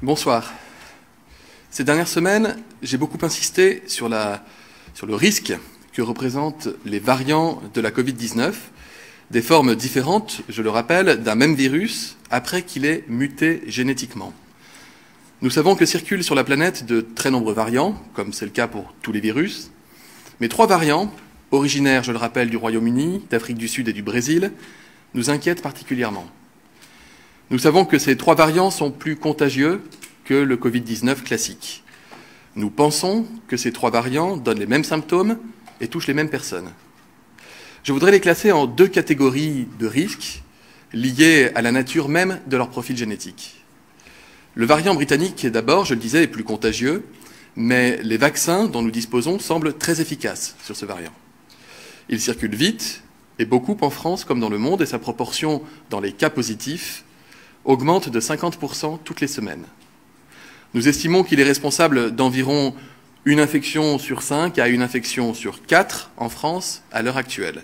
Bonsoir. Ces dernières semaines, j'ai beaucoup insisté sur le risque que représentent les variants de la Covid-19, des formes différentes, je le rappelle, d'un même virus après qu'il ait muté génétiquement. Nous savons que circulent sur la planète de très nombreux variants, comme c'est le cas pour tous les virus, mais 3 variants, originaires, je le rappelle, du Royaume-Uni, d'Afrique du Sud et du Brésil, nous inquiètent particulièrement. Nous savons que ces 3 variants sont plus contagieux que le Covid-19 classique. Nous pensons que ces 3 variants donnent les mêmes symptômes et touchent les mêmes personnes. Je voudrais les classer en 2 catégories de risques liés à la nature même de leur profil génétique. Le variant britannique, d'abord, je le disais, est plus contagieux, mais les vaccins dont nous disposons semblent très efficaces sur ce variant. Il circule vite, et beaucoup en France comme dans le monde, et sa proportion dans les cas positifs augmente de 50% toutes les semaines. Nous estimons qu'il est responsable d'environ une infection sur 5 à une infection sur 4 en France à l'heure actuelle.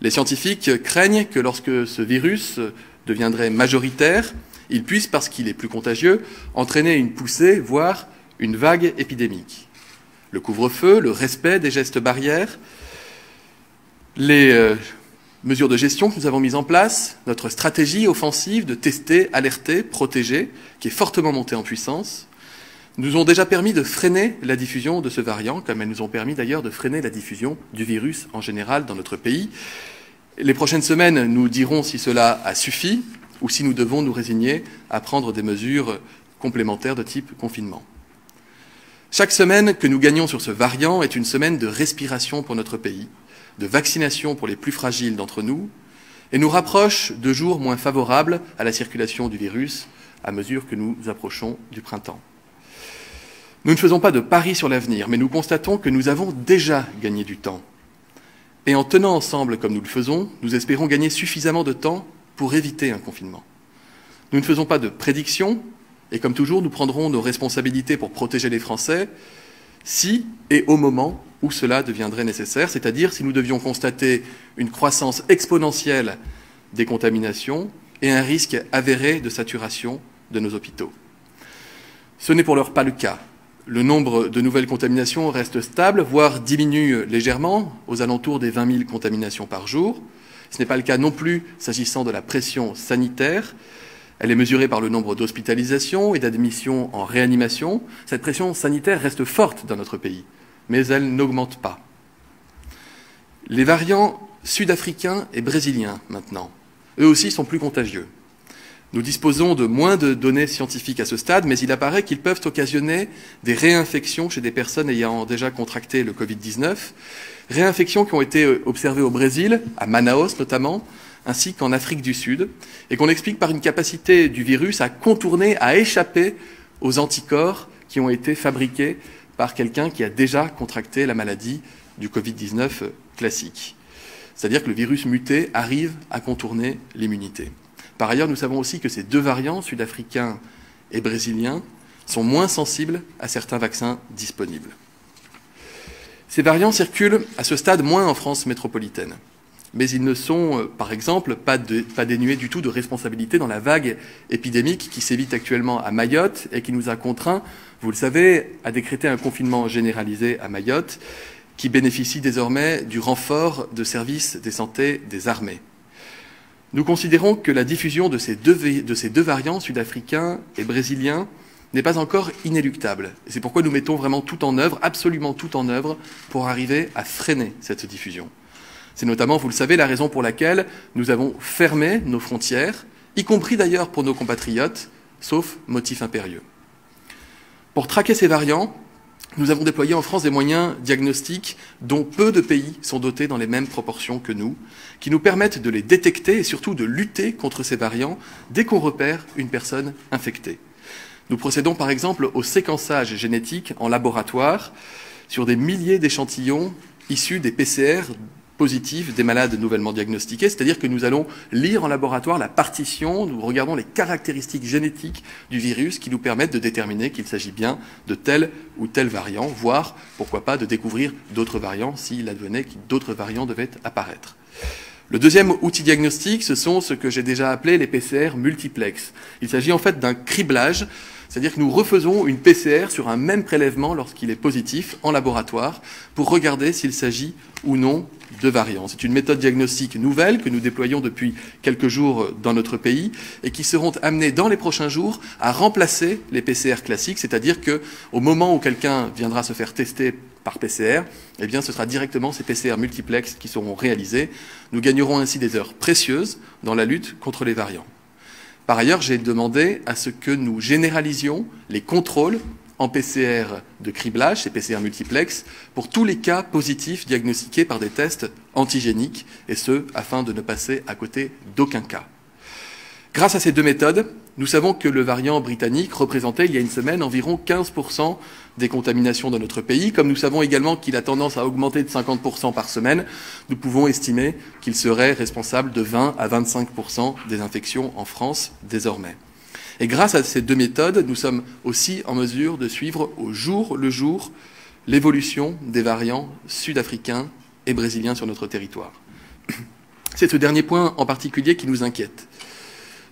Les scientifiques craignent que lorsque ce virus deviendrait majoritaire, il puisse, parce qu'il est plus contagieux, entraîner une poussée, voire une vague épidémique. Le couvre-feu, le respect des gestes barrières, les mesures de gestion que nous avons mises en place, notre stratégie offensive de tester, alerter, protéger, qui est fortement montée en puissance, nous ont déjà permis de freiner la diffusion de ce variant, comme elles nous ont permis d'ailleurs de freiner la diffusion du virus en général dans notre pays. Les prochaines semaines nous diront si cela a suffi ou si nous devons nous résigner à prendre des mesures complémentaires de type confinement. Chaque semaine que nous gagnons sur ce variant est une semaine de respiration pour notre pays, de vaccination pour les plus fragiles d'entre nous, et nous rapproche de jours moins favorables à la circulation du virus à mesure que nous approchons du printemps. Nous ne faisons pas de paris sur l'avenir, mais nous constatons que nous avons déjà gagné du temps. Et en tenant ensemble comme nous le faisons, nous espérons gagner suffisamment de temps pour éviter un confinement. Nous ne faisons pas de prédictions, et comme toujours, nous prendrons nos responsabilités pour protéger les Français si et au moment où cela deviendrait nécessaire, c'est-à-dire si nous devions constater une croissance exponentielle des contaminations et un risque avéré de saturation de nos hôpitaux. Ce n'est pour l'heure pas le cas. Le nombre de nouvelles contaminations reste stable, voire diminue légèrement, aux alentours des 20 000 contaminations par jour. Ce n'est pas le cas non plus s'agissant de la pression sanitaire. Elle est mesurée par le nombre d'hospitalisations et d'admissions en réanimation. Cette pression sanitaire reste forte dans notre pays, mais elle n'augmente pas. Les variants sud-africains et brésiliens, maintenant, eux aussi sont plus contagieux. Nous disposons de moins de données scientifiques à ce stade, mais il apparaît qu'ils peuvent occasionner des réinfections chez des personnes ayant déjà contracté le Covid-19, réinfections qui ont été observées au Brésil, à Manaus notamment, ainsi qu'en Afrique du Sud, et qu'on explique par une capacité du virus à contourner, à échapper aux anticorps qui ont été fabriqués par quelqu'un qui a déjà contracté la maladie du Covid-19 classique. C'est-à-dire que le virus muté arrive à contourner l'immunité. Par ailleurs, nous savons aussi que ces 2 variants, sud-africains et brésiliens, sont moins sensibles à certains vaccins disponibles. Ces variants circulent à ce stade moins en France métropolitaine, mais ils ne sont, par exemple, pas dénués du tout de responsabilité dans la vague épidémique qui sévit actuellement à Mayotte et qui nous a contraints, vous le savez, à décréter un confinement généralisé à Mayotte, qui bénéficie désormais du renfort de services de santé des armées. Nous considérons que la diffusion de ces deux variants, sud-africains et brésiliens, n'est pas encore inéluctable. Et c'est pourquoi nous mettons vraiment tout en œuvre, absolument tout en œuvre, pour arriver à freiner cette diffusion. C'est notamment, vous le savez, la raison pour laquelle nous avons fermé nos frontières, y compris d'ailleurs pour nos compatriotes, sauf motif impérieux. Pour traquer ces variants, nous avons déployé en France des moyens diagnostiques dont peu de pays sont dotés dans les mêmes proportions que nous, qui nous permettent de les détecter et surtout de lutter contre ces variants dès qu'on repère une personne infectée. Nous procédons par exemple au séquençage génétique en laboratoire sur des milliers d'échantillons issus des PCR positifs des malades nouvellement diagnostiqués, c'est-à-dire que nous allons lire en laboratoire la partition, nous regardons les caractéristiques génétiques du virus qui nous permettent de déterminer qu'il s'agit bien de tel ou tel variant, voire, pourquoi pas, de découvrir d'autres variants s'il advenait que d'autres variants devaient apparaître. Le deuxième outil diagnostique, ce sont ce que j'ai déjà appelé les PCR multiplex. Il s'agit en fait d'un criblage C'est-à-dire que nous refaisons une PCR sur un même prélèvement lorsqu'il est positif en laboratoire pour regarder s'il s'agit ou non de variants. C'est une méthode diagnostique nouvelle que nous déployons depuis quelques jours dans notre pays et qui seront amenés dans les prochains jours à remplacer les PCR classiques, c'est-à-dire qu'au moment où quelqu'un viendra se faire tester par PCR, eh bien, ce sera directement ces PCR multiplex qui seront réalisés. Nous gagnerons ainsi des heures précieuses dans la lutte contre les variants. Par ailleurs, j'ai demandé à ce que nous généralisions les contrôles en PCR de criblage, ces PCR multiplex, pour tous les cas positifs diagnostiqués par des tests antigéniques, et ce, afin de ne passer à côté d'aucun cas. Grâce à ces deux méthodes, nous savons que le variant britannique représentait il y a une semaine environ 15% des contaminations dans notre pays. Comme nous savons également qu'il a tendance à augmenter de 50% par semaine, nous pouvons estimer qu'il serait responsable de 20 à 25% des infections en France désormais. Et grâce à ces deux méthodes, nous sommes aussi en mesure de suivre au jour le jour l'évolution des variants sud-africains et brésiliens sur notre territoire. C'est ce dernier point en particulier qui nous inquiète.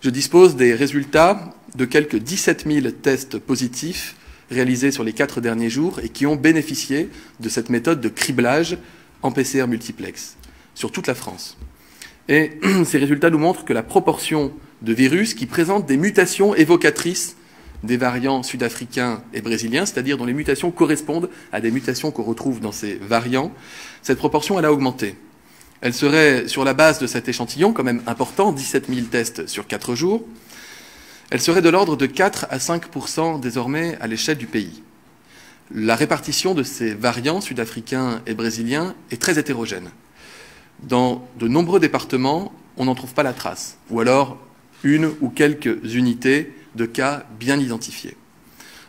Je dispose des résultats de quelques 17 000 tests positifs réalisés sur les 4 derniers jours et qui ont bénéficié de cette méthode de criblage en PCR multiplex sur toute la France. Et ces résultats nous montrent que la proportion de virus qui présentent des mutations évocatrices des variants sud-africains et brésiliens, c'est-à-dire dont les mutations correspondent à des mutations qu'on retrouve dans ces variants, cette proportion, elle a augmenté. Elle serait, sur la base de cet échantillon, quand même important, 17 000 tests sur 4 jours, elle serait de l'ordre de 4 à 5% désormais à l'échelle du pays. La répartition de ces variants sud-africains et brésiliens est très hétérogène. Dans de nombreux départements, on n'en trouve pas la trace, ou alors une ou quelques unités de cas bien identifiés.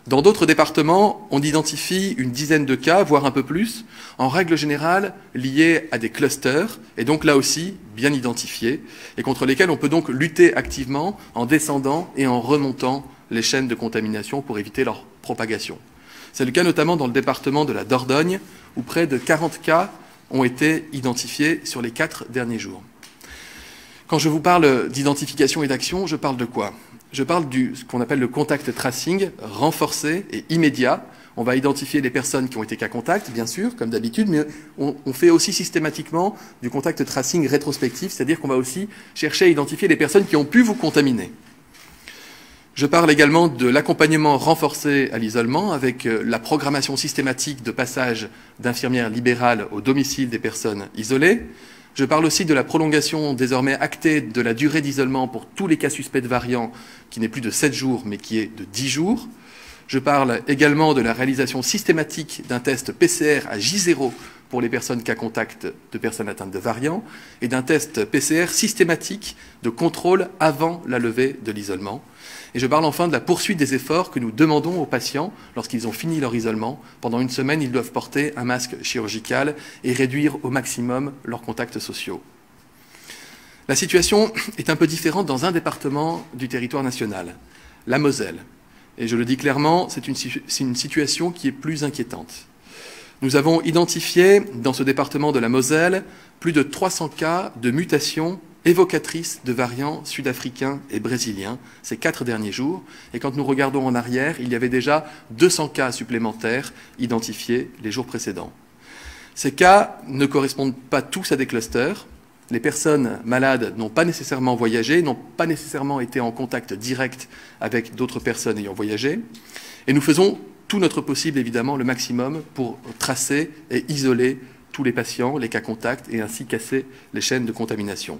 Dans d'autres départements, on identifie une dizaine de cas, voire un peu plus, en règle générale liés à des clusters, et donc là aussi bien identifiés, et contre lesquels on peut donc lutter activement en descendant et en remontant les chaînes de contamination pour éviter leur propagation. C'est le cas notamment dans le département de la Dordogne, où près de 40 cas ont été identifiés sur les 4 derniers jours. Quand je vous parle d'identification et d'action, je parle de quoi ? Je parle de ce qu'on appelle le contact tracing renforcé et immédiat. On va identifier les personnes qui ont été cas contact, bien sûr, comme d'habitude, mais on fait aussi systématiquement du contact tracing rétrospectif, c'est-à-dire qu'on va aussi chercher à identifier les personnes qui ont pu vous contaminer. Je parle également de l'accompagnement renforcé à l'isolement avec la programmation systématique de passage d'infirmières libérales au domicile des personnes isolées. Je parle aussi de la prolongation désormais actée de la durée d'isolement pour tous les cas suspects de variants, qui n'est plus de 7 jours, mais qui est de 10 jours. Je parle également de la réalisation systématique d'un test PCR à J0 pour les personnes cas contact de personnes atteintes de variants, et d'un test PCR systématique de contrôle avant la levée de l'isolement. Et je parle enfin de la poursuite des efforts que nous demandons aux patients lorsqu'ils ont fini leur isolement. Pendant une semaine, ils doivent porter un masque chirurgical et réduire au maximum leurs contacts sociaux. La situation est un peu différente dans un département du territoire national, la Moselle. Et je le dis clairement, c'est une situation qui est plus inquiétante. Nous avons identifié dans ce département de la Moselle plus de 300 cas de mutations évocatrices de variants sud-africains et brésiliens ces 4 derniers jours. Et quand nous regardons en arrière, il y avait déjà 200 cas supplémentaires identifiés les jours précédents. Ces cas ne correspondent pas tous à des clusters. Les personnes malades n'ont pas nécessairement voyagé, n'ont pas nécessairement été en contact direct avec d'autres personnes ayant voyagé. Et nous faisons tout notre possible, évidemment, le maximum pour tracer et isoler tous les patients, les cas contacts, et ainsi casser les chaînes de contamination.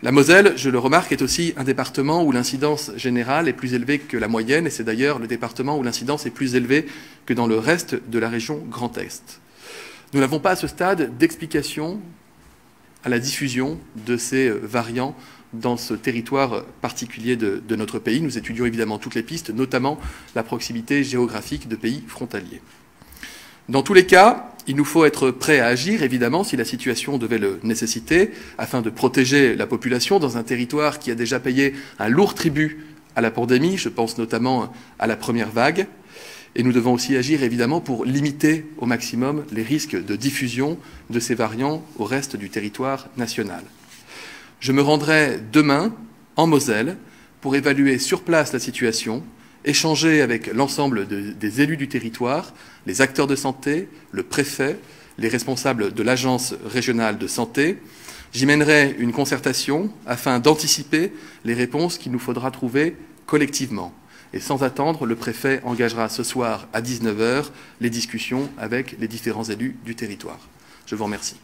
La Moselle, je le remarque, est aussi un département où l'incidence générale est plus élevée que la moyenne, et c'est d'ailleurs le département où l'incidence est plus élevée que dans le reste de la région Grand Est. Nous n'avons pas à ce stade d'explication à la diffusion de ces variants dans ce territoire particulier de notre pays. Nous étudions évidemment toutes les pistes, notamment la proximité géographique de pays frontaliers. Dans tous les cas, il nous faut être prêts à agir, évidemment, si la situation devait le nécessiter, afin de protéger la population dans un territoire qui a déjà payé un lourd tribut à la pandémie. Je pense notamment à la première vague. Et nous devons aussi agir, évidemment, pour limiter au maximum les risques de diffusion de ces variants au reste du territoire national. Je me rendrai demain en Moselle pour évaluer sur place la situation échanger avec l'ensemble des élus du territoire, les acteurs de santé, le préfet, les responsables de l'agence régionale de santé. J'y mènerai une concertation afin d'anticiper les réponses qu'il nous faudra trouver collectivement. Et sans attendre, le préfet engagera ce soir à 19 h les discussions avec les différents élus du territoire. Je vous remercie.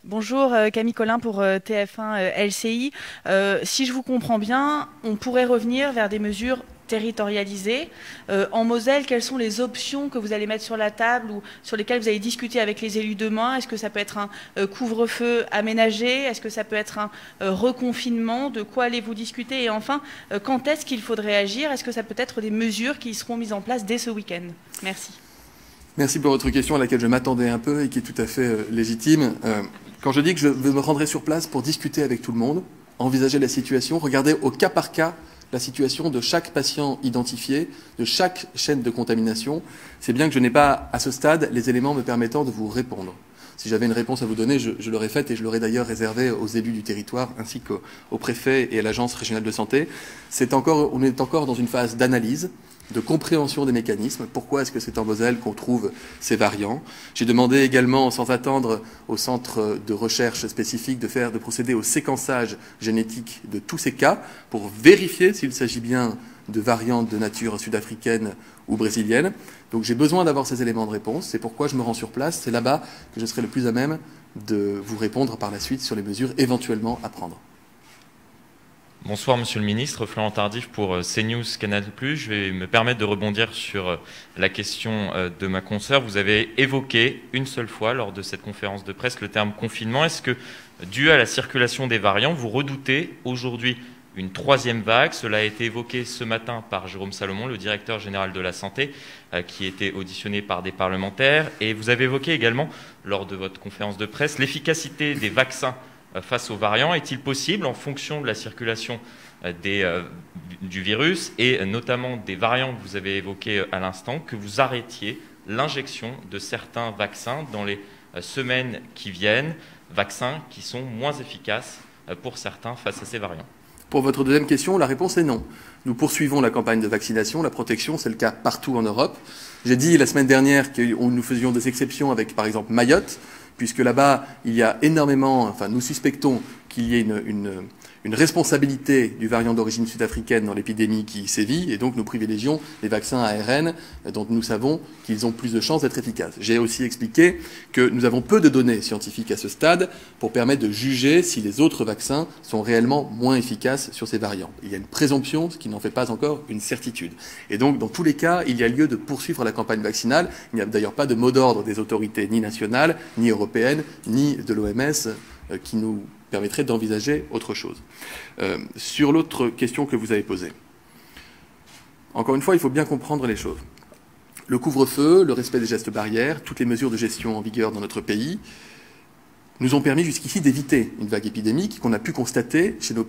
Bonjour, Camille Collin pour TF1 LCI. Si je vous comprends bien, on pourrait revenir vers des mesures territorialisées. En Moselle, quelles sont les options que vous allez mettre sur la table ou sur lesquelles vous allez discuter avec les élus demain? Est-ce que ça peut être un couvre-feu aménagé? Est-ce que ça peut être un reconfinement? De quoi allez-vous discuter? Et enfin, quand est-ce qu'il faudrait agir? Est-ce que ça peut être des mesures qui seront mises en place dès ce week-end? Merci. Merci pour votre question à laquelle je m'attendais un peu et qui est tout à fait légitime. Quand je dis que je me rendrai sur place pour discuter avec tout le monde, envisager la situation, regarder au cas par cas la situation de chaque patient identifié, de chaque chaîne de contamination, c'est bien que je n'ai pas, à ce stade, les éléments me permettant de vous répondre. Si j'avais une réponse à vous donner, je l'aurais faite et je l'aurais d'ailleurs réservée aux élus du territoire ainsi qu'au préfet et à l'agence régionale de santé. On est encore dans une phase d'analyse, de compréhension des mécanismes. Pourquoi est-ce que c'est en Moselle qu'on trouve ces variants? J'ai demandé également, sans attendre, au centre de recherche spécifique de procéder au séquençage génétique de tous ces cas pour vérifier s'il s'agit bien de variantes de nature sud-africaine ou brésilienne. Donc j'ai besoin d'avoir ces éléments de réponse. C'est pourquoi je me rends sur place. C'est là-bas que je serai le plus à même de vous répondre par la suite sur les mesures éventuellement à prendre. Bonsoir Monsieur le Ministre, Florent Tardif pour CNews Canal+. Je vais me permettre de rebondir sur la question de ma consoeur. Vous avez évoqué une seule fois lors de cette conférence de presse le terme confinement. Est-ce que, dû à la circulation des variants, vous redoutez aujourd'hui une troisième vague? Cela a été évoqué ce matin par Jérôme Salomon, le directeur général de la santé, qui était auditionné par des parlementaires. Et vous avez évoqué également, lors de votre conférence de presse, l'efficacité des vaccins face aux variants. Est-il possible, en fonction de la circulation du virus et notamment des variants que vous avez évoqués à l'instant, que vous arrêtiez l'injection de certains vaccins dans les semaines qui viennent, vaccins qui sont moins efficaces pour certains face à ces variants? Pour votre deuxième question, la réponse est non. Nous poursuivons la campagne de vaccination. La protection, c'est le cas partout en Europe. J'ai dit la semaine dernière que nous faisions des exceptions avec, par exemple, Mayotte, puisque là-bas, il y a énormément, enfin, nous suspectons qu'il y ait une responsabilité du variant d'origine sud-africaine dans l'épidémie qui sévit, et donc nous privilégions les vaccins ARN dont nous savons qu'ils ont plus de chances d'être efficaces. J'ai aussi expliqué que nous avons peu de données scientifiques à ce stade pour permettre de juger si les autres vaccins sont réellement moins efficaces sur ces variants. Il y a une présomption, ce qui n'en fait pas encore une certitude. Et donc, dans tous les cas, il y a lieu de poursuivre la campagne vaccinale. Il n'y a d'ailleurs pas de mot d'ordre des autorités ni nationales, ni européennes, ni de l'OMS qui nous permettrait d'envisager autre chose. Sur l'autre question que vous avez posée, encore une fois, il faut bien comprendre les choses. Le couvre-feu, le respect des gestes barrières, toutes les mesures de gestion en vigueur dans notre pays nous ont permis jusqu'ici d'éviter une vague épidémique qu'on a pu constater chez les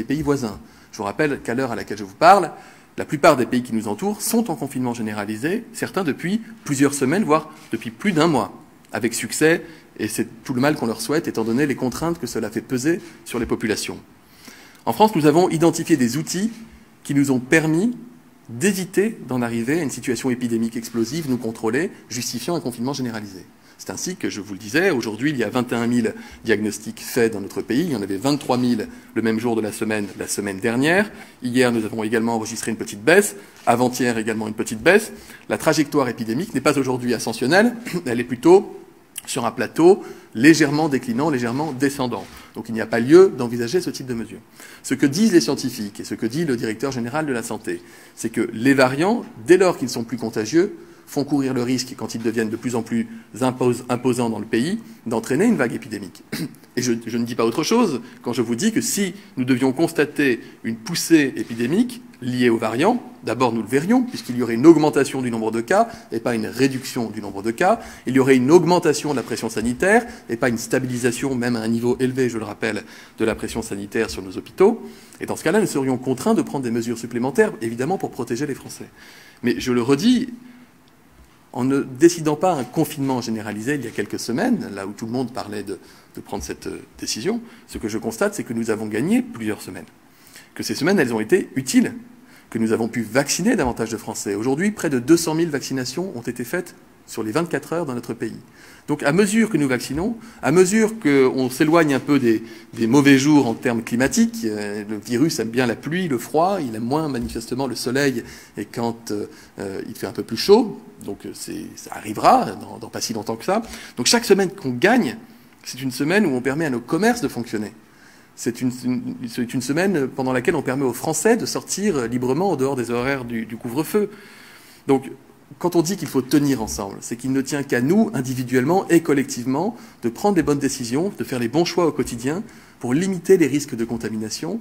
pays voisins. Je vous rappelle qu'à l'heure à laquelle je vous parle, la plupart des pays qui nous entourent sont en confinement généralisé, certains depuis plusieurs semaines, voire depuis plus d'un mois, avec succès. Et c'est tout le mal qu'on leur souhaite, étant donné les contraintes que cela fait peser sur les populations. En France, nous avons identifié des outils qui nous ont permis d'éviter d'en arriver à une situation épidémique explosive, nous contrôler, justifiant un confinement généralisé. C'est ainsi que, je vous le disais, aujourd'hui, il y a 21 000 diagnostics faits dans notre pays. Il y en avait 23 000 le même jour de la semaine dernière. Hier, nous avons également enregistré une petite baisse. Avant-hier, également une petite baisse. La trajectoire épidémique n'est pas aujourd'hui ascensionnelle. Elle est plutôt sur un plateau légèrement déclinant, légèrement descendant. Donc il n'y a pas lieu d'envisager ce type de mesure. Ce que disent les scientifiques et ce que dit le directeur général de la santé, c'est que les variants, dès lors qu'ils sont plus contagieux, font courir le risque, quand ils deviennent de plus en plus imposants dans le pays, d'entraîner une vague épidémique. Et je ne dis pas autre chose quand je vous dis que si nous devions constater une poussée épidémique liée aux variants, d'abord nous le verrions, puisqu'il y aurait une augmentation du nombre de cas et pas une réduction du nombre de cas. Il y aurait une augmentation de la pression sanitaire et pas une stabilisation, même à un niveau élevé, je le rappelle, de la pression sanitaire sur nos hôpitaux. Et dans ce cas-là, nous serions contraints de prendre des mesures supplémentaires, évidemment, pour protéger les Français. Mais je le redis, en ne décidant pas un confinement généralisé il y a quelques semaines, là où tout le monde parlait de prendre cette décision, ce que je constate, c'est que nous avons gagné plusieurs semaines. Que ces semaines, elles ont été utiles, que nous avons pu vacciner davantage de Français. Aujourd'hui, près de 200 000 vaccinations ont été faites sur les 24 heures dans notre pays. Donc à mesure que nous vaccinons, à mesure qu'on s'éloigne un peu des mauvais jours en termes climatiques, le virus aime bien la pluie, le froid, il aime moins manifestement le soleil et quand il fait un peu plus chaud, donc ça arrivera dans pas si longtemps que ça. Donc chaque semaine qu'on gagne, c'est une semaine où on permet à nos commerces de fonctionner. C'est une semaine pendant laquelle on permet aux Français de sortir librement en dehors des horaires du couvre-feu. Donc quand on dit qu'il faut tenir ensemble, c'est qu'il ne tient qu'à nous, individuellement et collectivement, de prendre les bonnes décisions, de faire les bons choix au quotidien pour limiter les risques de contamination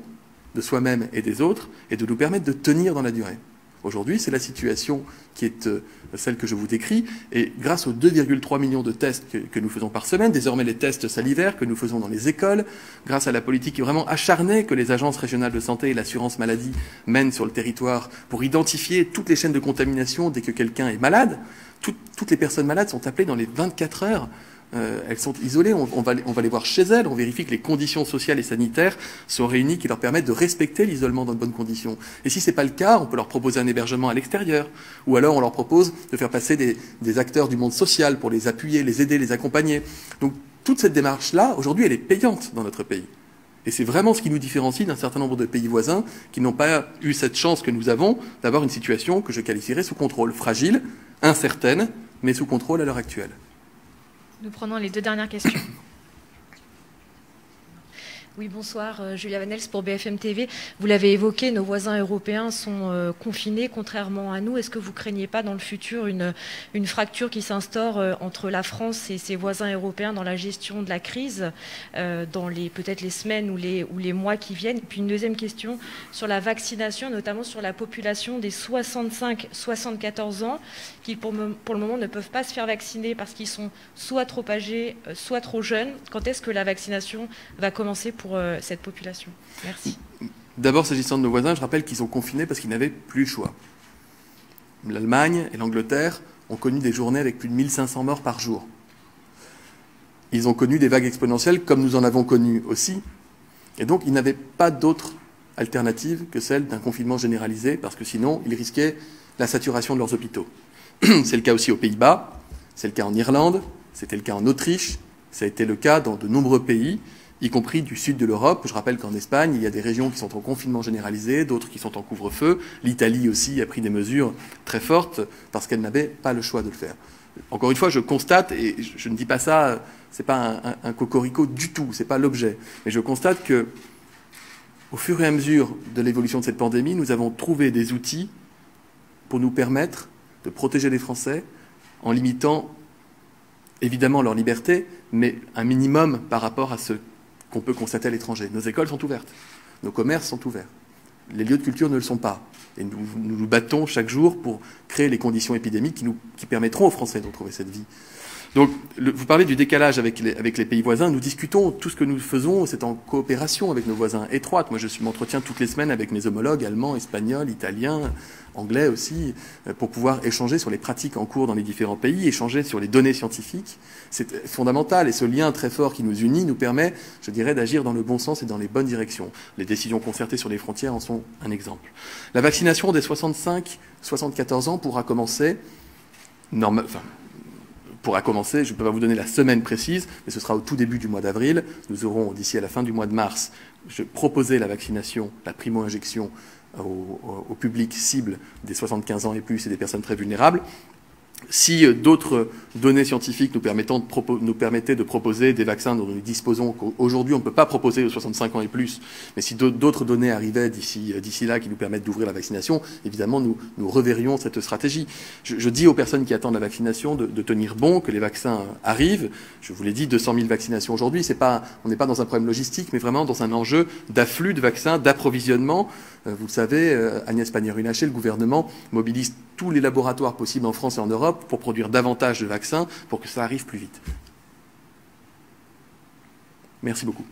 de soi-même et des autres et de nous permettre de tenir dans la durée. Aujourd'hui, c'est la situation qui est celle que je vous décris. Et grâce aux 2,3 millions de tests que nous faisons par semaine, désormais les tests salivaires que nous faisons dans les écoles, grâce à la politique vraiment acharnée que les agences régionales de santé et l'assurance maladie mènent sur le territoire pour identifier toutes les chaînes de contamination dès que quelqu'un est malade, toutes les personnes malades sont appelées dans les 24 heures. Elles sont isolées, on va les voir chez elles, on vérifie que les conditions sociales et sanitaires sont réunies qui leur permettent de respecter l'isolement dans de bonnes conditions. Et si ce n'est pas le cas, on peut leur proposer un hébergement à l'extérieur. Ou alors on leur propose de faire passer des acteurs du monde social pour les appuyer, les aider, les accompagner. Donc toute cette démarche-là, aujourd'hui, elle est payante dans notre pays. Et c'est vraiment ce qui nous différencie d'un certain nombre de pays voisins qui n'ont pas eu cette chance que nous avons d'avoir une situation que je qualifierais sous contrôle, fragile, incertaine, mais sous contrôle à l'heure actuelle. Nous prenons les deux dernières questions. Oui, bonsoir, Julia Vanels pour BFM TV. Vous l'avez évoqué, nos voisins européens sont confinés, contrairement à nous. Est-ce que vous ne craignez pas dans le futur une fracture qui s'instaure entre la France et ses voisins européens dans la gestion de la crise, dans peut-être les semaines ou les mois qui viennent? Et puis une deuxième question sur la vaccination, notamment sur la population des 65-74 ans, qui pour le moment ne peuvent pas se faire vacciner parce qu'ils sont soit trop âgés, soit trop jeunes. Quand est-ce que la vaccination va commencer pour cette population? Merci. D'abord, s'agissant de nos voisins, je rappelle qu'ils sont confinés parce qu'ils n'avaient plus le choix. L'Allemagne et l'Angleterre ont connu des journées avec plus de 1500 morts par jour. Ils ont connu des vagues exponentielles comme nous en avons connu aussi. Et donc, ils n'avaient pas d'autre alternative que celle d'un confinement généralisé parce que sinon, ils risquaient la saturation de leurs hôpitaux. C'est le cas aussi aux Pays-Bas, c'est le cas en Irlande, c'était le cas en Autriche, ça a été le cas dans de nombreux pays, y compris du sud de l'Europe. Je rappelle qu'en Espagne, il y a des régions qui sont en confinement généralisé, d'autres qui sont en couvre-feu. L'Italie aussi a pris des mesures très fortes parce qu'elle n'avait pas le choix de le faire. Encore une fois, je constate, et je ne dis pas ça, c'est pas un cocorico du tout, c'est pas l'objet, mais je constate que, au fur et à mesure de l'évolution de cette pandémie, nous avons trouvé des outils pour nous permettre de protéger les Français en limitant évidemment leur liberté, mais un minimum par rapport à ce qu'on peut constater à l'étranger. Nos écoles sont ouvertes, nos commerces sont ouverts, les lieux de culture ne le sont pas. Et nous nous battons chaque jour pour créer les conditions épidémiques qui permettront aux Français de retrouver cette vie. Donc, vous parlez du décalage avec les pays voisins. Nous discutons, tout ce que nous faisons, c'est en coopération avec nos voisins étroites. Moi, je m'entretiens toutes les semaines avec mes homologues allemands, espagnols, italiens, anglais aussi, pour pouvoir échanger sur les pratiques en cours dans les différents pays, échanger sur les données scientifiques. C'est fondamental. Et ce lien très fort qui nous unit nous permet, je dirais, d'agir dans le bon sens et dans les bonnes directions. Les décisions concertées sur les frontières en sont un exemple. La vaccination des 65-74 ans pourra commencer, je ne peux pas vous donner la semaine précise, mais ce sera au tout début du mois d'avril. Nous aurons, d'ici à la fin du mois de mars, proposé la vaccination, la primo-injection au public cible des 75 ans et plus et des personnes très vulnérables. Si d'autres données scientifiques nous permettaient de proposer des vaccins dont nous disposons qu'aujourd'hui on ne peut pas proposer aux 65 ans et plus, mais si d'autres données arrivaient d'ici là qui nous permettent d'ouvrir la vaccination, évidemment nous reverrions cette stratégie. Je dis aux personnes qui attendent la vaccination de tenir bon, que les vaccins arrivent. Je vous l'ai dit, 200 000 vaccinations aujourd'hui. On n'est pas dans un problème logistique, mais vraiment dans un enjeu d'afflux de vaccins, d'approvisionnement. Vous le savez, Agnès Pannier-Runacher, le gouvernement mobilise tous les laboratoires possibles en France et en Europe pour produire davantage de vaccins pour que ça arrive plus vite. Merci beaucoup.